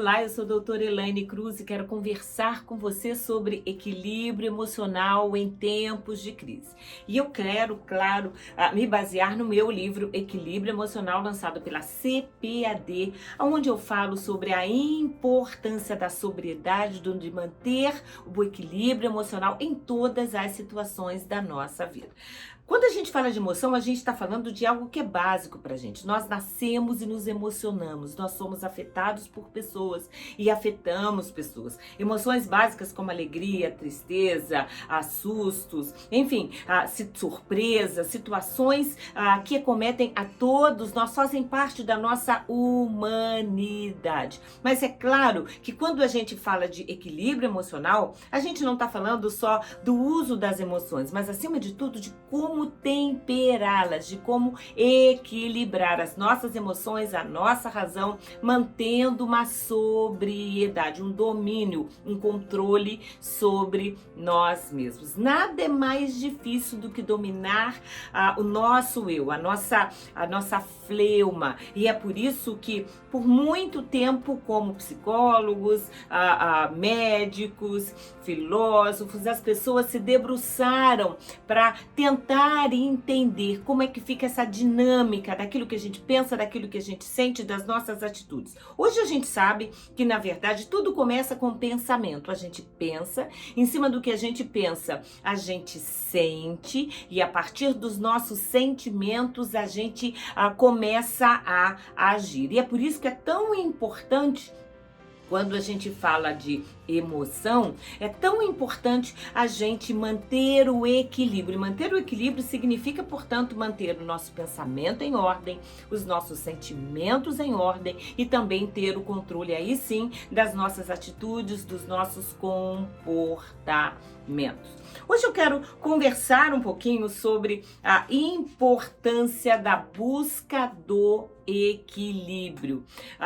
Olá, eu sou a doutora Elaine Cruz e quero conversar com você sobre equilíbrio emocional em tempos de crise. E eu quero, claro, me basear no meu livro Equilíbrio Emocional, lançado pela CPAD, onde eu falo sobre a importância da sobriedade, de manter o equilíbrio emocional em todas as situações da nossa vida. Quando a gente fala de emoção, a gente está falando de algo que é básico para a gente. Nós nascemos e nos emocionamos. Nós somos afetados por pessoas e afetamos pessoas. Emoções básicas como alegria, tristeza, sustos, enfim, surpresa, situações que acometem a todos nós, fazem parte da nossa humanidade. Mas é claro que quando a gente fala de equilíbrio emocional, a gente não está falando só do uso das emoções, mas acima de tudo de como temperá-las, de como equilibrar as nossas emoções, a nossa razão, mantendo uma sobriedade, um domínio, um controle sobre nós mesmos. Nada é mais difícil do que dominar o nosso eu, a nossa fleuma. E é por isso que, por muito tempo, como psicólogos, médicos, filósofos, as pessoas se debruçaram para tentar entender como é que fica essa dinâmica daquilo que a gente pensa, daquilo que a gente sente, das nossas atitudes. Hoje a gente sabe que, na verdade, tudo começa com pensamento. A gente pensa, em cima do que a gente pensa, a gente sente, e a partir dos nossos sentimentos a gente começa a agir. E é por isso que é tão importante, quando a gente fala de emoção, é tão importante a gente manter o equilíbrio. E manter o equilíbrio significa, portanto, manter o nosso pensamento em ordem, os nossos sentimentos em ordem e também ter o controle, aí sim, das nossas atitudes, dos nossos comportamentos. Hoje eu quero conversar um pouquinho sobre a importância da busca do equilíbrio.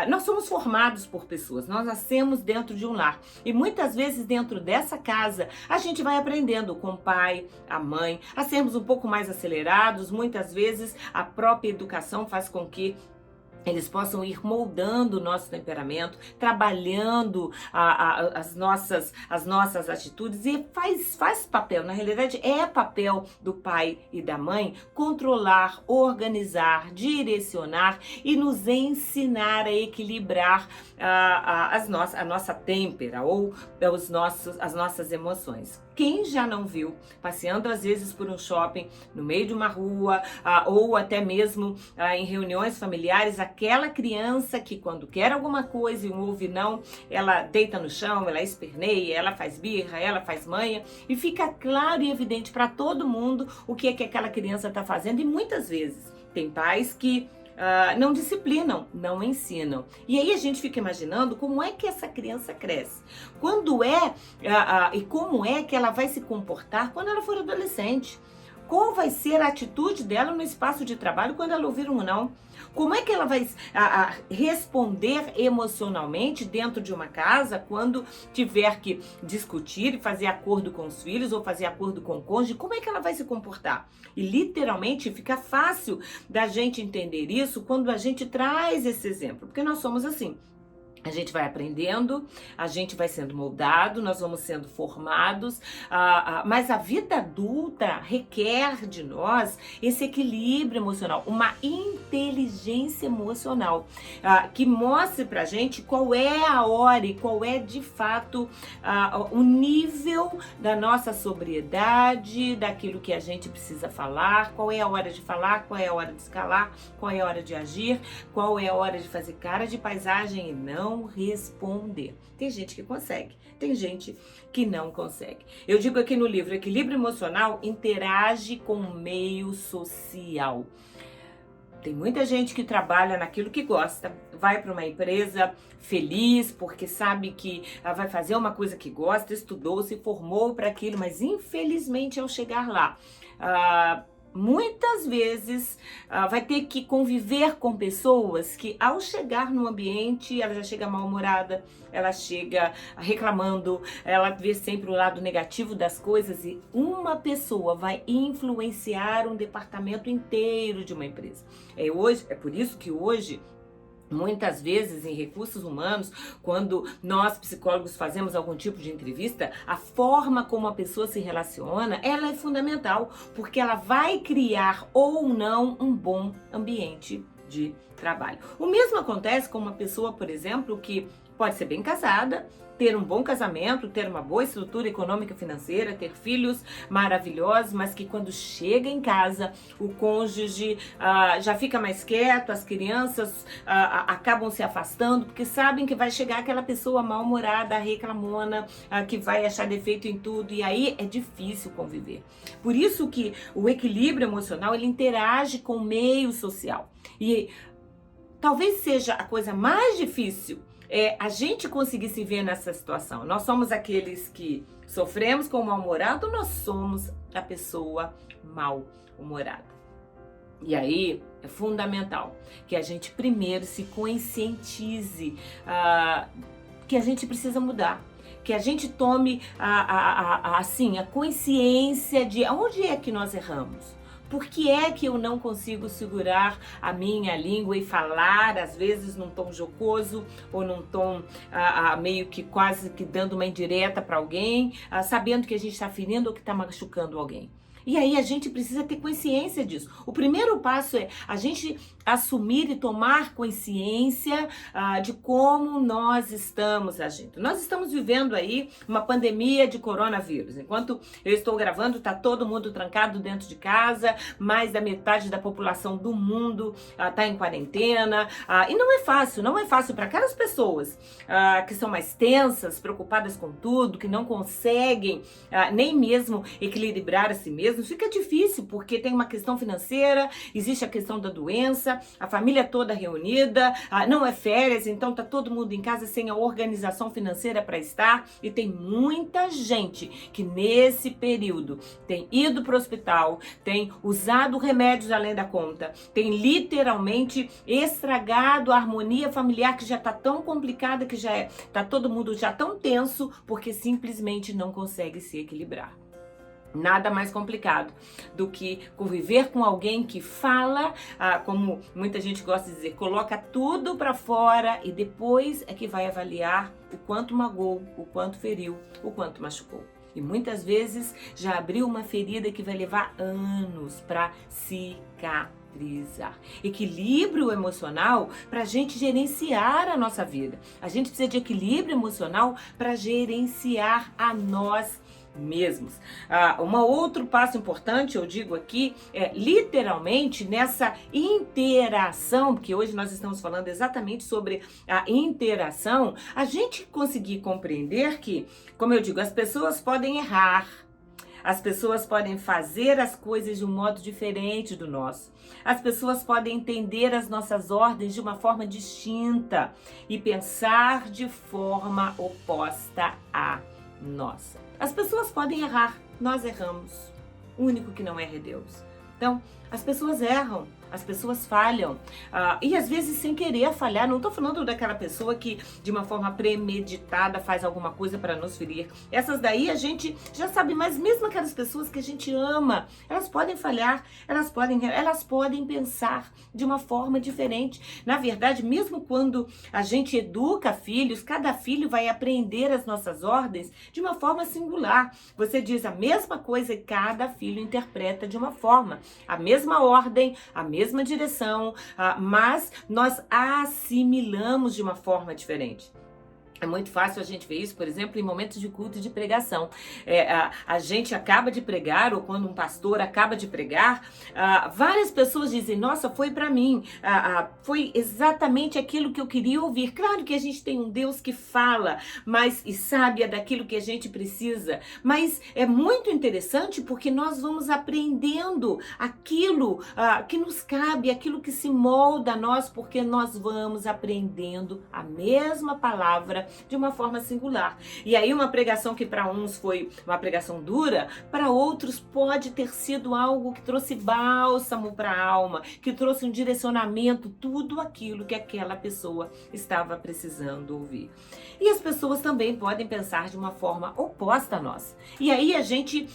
Nós somos formados por pessoas, nós nascemos dentro de um lar e muitas vezes dentro dessa casa a gente vai aprendendo com o pai, a mãe, a sermos um pouco mais acelerados. Muitas vezes a própria educação faz com que eles possam ir moldando o nosso temperamento, trabalhando as nossas atitudes, e faz papel, na realidade é papel do pai e da mãe controlar, organizar, direcionar e nos ensinar a equilibrar a nossa têmpera ou as nossas emoções. Quem já não viu, passeando às vezes por um shopping, no meio de uma rua, ou até mesmo em reuniões familiares, aquela criança que quando quer alguma coisa e um ouve não, ela deita no chão, ela esperneia, ela faz birra, ela faz manha, e fica claro e evidente para todo mundo o que é que aquela criança está fazendo. E muitas vezes tem pais que não disciplinam, não ensinam. E aí a gente fica imaginando como é que essa criança cresce. Quando e como é que ela vai se comportar quando ela for adolescente. Qual vai ser a atitude dela no espaço de trabalho quando ela ouvir um não? Como é que ela vai responder emocionalmente dentro de uma casa quando tiver que discutir e fazer acordo com os filhos ou fazer acordo com o cônjuge? Como é que ela vai se comportar? E literalmente fica fácil da gente entender isso quando a gente traz esse exemplo, porque nós somos assim. A gente vai aprendendo, a gente vai sendo moldado, nós vamos sendo formados, mas a vida adulta requer de nós esse equilíbrio emocional, uma inteligência emocional, que mostre pra gente qual é a hora e qual é de fato o nível da nossa sobriedade, daquilo que a gente precisa falar, qual é a hora de falar, qual é a hora de escalar, qual é a hora de agir, qual é a hora de fazer cara de paisagem e não responder. Tem gente que consegue, tem gente que não consegue. Eu digo aqui no livro, equilíbrio emocional interage com o meio social. Tem muita gente que trabalha naquilo que gosta, vai para uma empresa feliz porque sabe que vai fazer uma coisa que gosta, estudou, se formou para aquilo, mas infelizmente ao chegar lá, muitas vezes vai ter que conviver com pessoas que, ao chegar no ambiente, ela já chega mal-humorada, ela chega reclamando, ela vê sempre o lado negativo das coisas, e uma pessoa vai influenciar um departamento inteiro de uma empresa. É por isso que hoje Muitas vezes, em recursos humanos, quando nós psicólogos fazemos algum tipo de entrevista, a forma como a pessoa se relaciona, ela é fundamental, porque ela vai criar ou não um bom ambiente de trabalho. O mesmo acontece com uma pessoa, por exemplo, que pode ser bem casada, ter um bom casamento, ter uma boa estrutura econômica e financeira, ter filhos maravilhosos, mas que quando chega em casa, o cônjuge já fica mais quieto, as crianças acabam se afastando, porque sabem que vai chegar aquela pessoa mal-humorada, reclamona, que vai achar defeito em tudo, e aí é difícil conviver. Por isso que o equilíbrio emocional, ele interage com o meio social. E talvez seja a coisa mais difícil a gente conseguir se ver nessa situação. Nós somos aqueles que sofremos com o mal-humorado, nós somos a pessoa mal-humorada. E aí é fundamental que a gente primeiro se conscientize que a gente precisa mudar. Que a gente tome assim, a consciência de onde é que nós erramos. Por que é que eu não consigo segurar a minha língua e falar, às vezes, num tom jocoso ou num tom meio que quase que dando uma indireta para alguém, sabendo que a gente está ferindo ou que está machucando alguém? E aí a gente precisa ter consciência disso. O primeiro passo é a gente assumir e tomar consciência de como nós estamos agindo. Nós estamos vivendo aí uma pandemia de coronavírus. Enquanto eu estou gravando, está todo mundo trancado dentro de casa, mais da metade da população do mundo está em quarentena. E não é fácil para aquelas pessoas que são mais tensas, preocupadas com tudo, que não conseguem nem mesmo equilibrar a si mesmos. Fica difícil, porque tem uma questão financeira, existe a questão da doença, a família toda reunida, não é férias, então tá todo mundo em casa sem a organização financeira para estar, e tem muita gente que nesse período tem ido para o hospital, tem usado remédios além da conta, tem literalmente estragado a harmonia familiar, que já tá tão complicada, que tá todo mundo já tão tenso, porque simplesmente não consegue se equilibrar. Nada mais complicado do que conviver com alguém que fala, como muita gente gosta de dizer, coloca tudo para fora e depois é que vai avaliar o quanto magoou, o quanto feriu, o quanto machucou. E muitas vezes já abriu uma ferida que vai levar anos para cicatrizar. Equilíbrio emocional para a gente gerenciar a nossa vida. A gente precisa de equilíbrio emocional para gerenciar a nós mesmos. Um outro passo importante, eu digo aqui, é literalmente nessa interação, porque hoje nós estamos falando exatamente sobre a interação, a gente conseguir compreender que, como eu digo, as pessoas podem errar, as pessoas podem fazer as coisas de um modo diferente do nosso. As pessoas podem entender as nossas ordens de uma forma distinta e pensar de forma oposta à nossa. As pessoas podem errar, nós erramos. O único que não erra é Deus. Então, as pessoas erram, as pessoas falham, e às vezes sem querer falhar. Não estou falando daquela pessoa que de uma forma premeditada faz alguma coisa para nos ferir. Essas daí a gente já sabe, mas mesmo aquelas pessoas que a gente ama, elas podem falhar, elas podem pensar de uma forma diferente. Na verdade, mesmo quando a gente educa filhos, cada filho vai aprender as nossas ordens de uma forma singular. Você diz a mesma coisa e cada filho interpreta de uma forma. A mesma ordem, a mesma direção, mas nós assimilamos de uma forma diferente. É muito fácil a gente ver isso, por exemplo, em momentos de culto e de pregação. A gente acaba de pregar, ou quando um pastor acaba de pregar, várias pessoas dizem, nossa, foi para mim, foi exatamente aquilo que eu queria ouvir. Claro que a gente tem um Deus que fala, e sabe daquilo que a gente precisa, mas é muito interessante porque nós vamos aprendendo aquilo que nos cabe, aquilo que se molda a nós, porque nós vamos aprendendo a mesma palavra vida de uma forma singular. E aí uma pregação que para uns foi uma pregação dura, para outros pode ter sido algo que trouxe bálsamo para a alma, que trouxe um direcionamento, tudo aquilo que aquela pessoa estava precisando ouvir. E as pessoas também podem pensar de uma forma oposta a nós. E aí a gente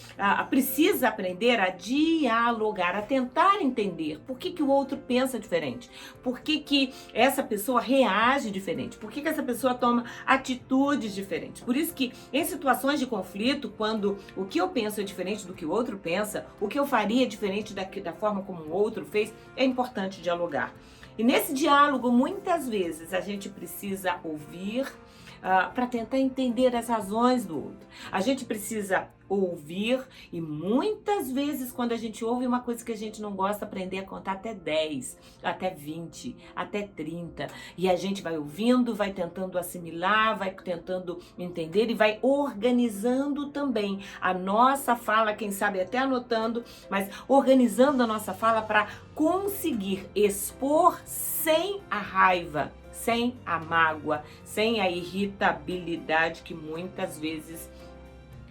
precisa aprender a dialogar, a tentar entender por que o outro pensa diferente, por que essa pessoa reage diferente, por que essa pessoa toma atitudes diferentes. Por isso que em situações de conflito, quando o que eu penso é diferente do que o outro pensa, o que eu faria é diferente da forma como o outro fez, é importante dialogar. E nesse diálogo, muitas vezes, a gente precisa ouvir para tentar entender as razões do outro. A gente precisa ouvir e muitas vezes quando a gente ouve uma coisa que a gente não gosta, aprender a contar até 10, até 20, até 30. E a gente vai ouvindo, vai tentando assimilar, vai tentando entender e vai organizando também a nossa fala, quem sabe até anotando, mas organizando a nossa fala para conseguir expor sem a raiva, sem a mágoa, sem a irritabilidade que muitas vezes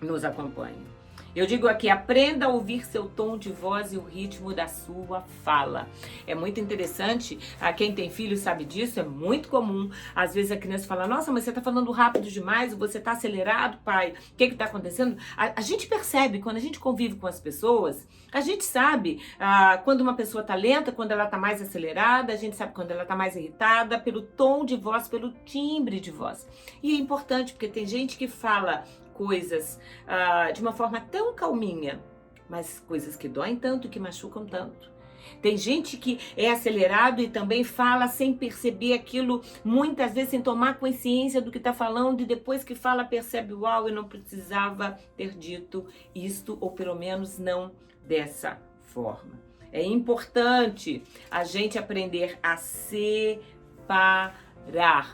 nos acompanha. Eu digo aqui, aprenda a ouvir seu tom de voz e o ritmo da sua fala. É muito interessante, quem tem filho sabe disso, é muito comum. Às vezes a criança fala, nossa, mas você tá falando rápido demais, você tá acelerado, pai, o que tá acontecendo? A gente percebe, quando a gente convive com as pessoas, a gente sabe quando uma pessoa tá lenta, quando ela tá mais acelerada, a gente sabe quando ela tá mais irritada, pelo tom de voz, pelo timbre de voz. E é importante, porque tem gente que fala coisas de uma forma tão calminha, mas coisas que doem tanto e que machucam tanto. Tem gente que é acelerado e também fala sem perceber aquilo, muitas vezes sem tomar consciência do que está falando, e depois que fala percebe, uau, eu não precisava ter dito isto, ou pelo menos não dessa forma. É importante a gente aprender a separar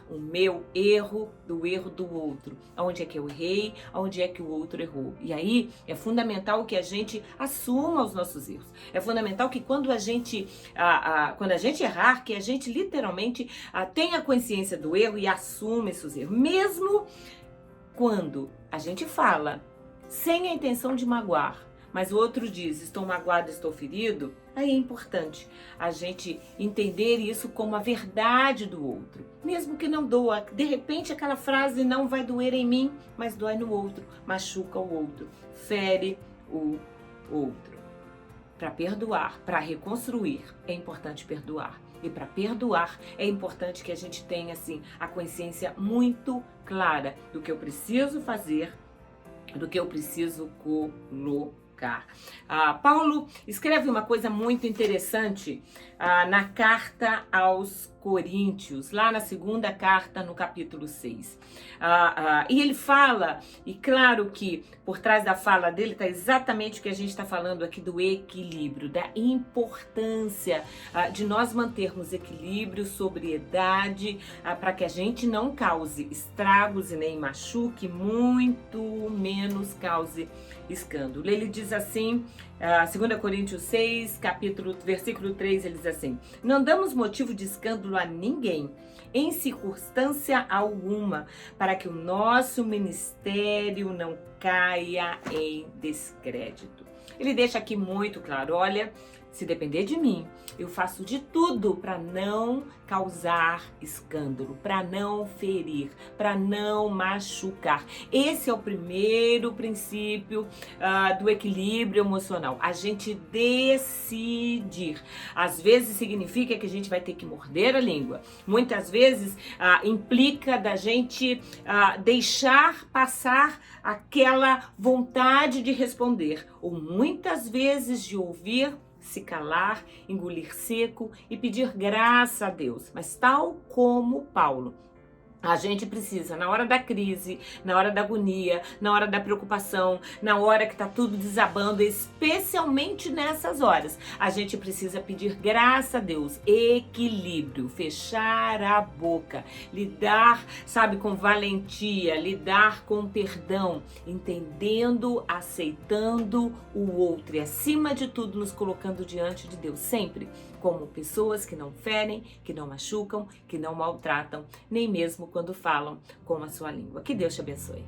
o meu erro do erro do outro. Onde é que eu errei, onde é que o outro errou. E aí é fundamental que a gente assuma os nossos erros. É fundamental que quando a gente errar, que a gente literalmente tenha consciência do erro e assuma esses erros. Mesmo quando a gente fala sem a intenção de magoar, mas o outro diz, estou magoado, estou ferido, aí é importante a gente entender isso como a verdade do outro. Mesmo que não doa, de repente aquela frase não vai doer em mim, mas dói no outro, machuca o outro, fere o outro. Para perdoar, para reconstruir, é importante perdoar. E para perdoar, é importante que a gente tenha assim, a consciência muito clara do que eu preciso fazer, do que eu preciso colocar. Paulo escreve uma coisa muito interessante na carta aos Coríntios, lá na segunda carta, no capítulo 6. E ele fala, e claro que por trás da fala dele está exatamente o que a gente está falando aqui do equilíbrio, da importância de nós mantermos equilíbrio, sobriedade, para que a gente não cause estragos e nem machuque, muito menos cause escândalo. Ele diz assim, 2 Coríntios 6, versículo 3, ele diz assim, não damos motivo de escândalo a ninguém, em circunstância alguma, para que o nosso ministério não caia em descrédito. Ele deixa aqui muito claro, olha, se depender de mim, eu faço de tudo para não causar escândalo, para não ferir, para não machucar. Esse é o primeiro princípio do equilíbrio emocional. A gente decidir. Às vezes significa que a gente vai ter que morder a língua. Muitas vezes implica da gente deixar passar aquela vontade de responder. Ou muitas vezes de ouvir, se calar, engolir seco e pedir graça a Deus. Mas tal como Paulo, a gente precisa, na hora da crise, na hora da agonia, na hora da preocupação, na hora que tá tudo desabando, especialmente nessas horas, a gente precisa pedir graça a Deus, equilíbrio, fechar a boca, lidar, sabe, com valentia, lidar com perdão, entendendo, aceitando o outro e, acima de tudo, nos colocando diante de Deus, sempre como pessoas que não ferem, que não machucam, que não maltratam, nem mesmo quando falam com a sua língua. Que Deus te abençoe.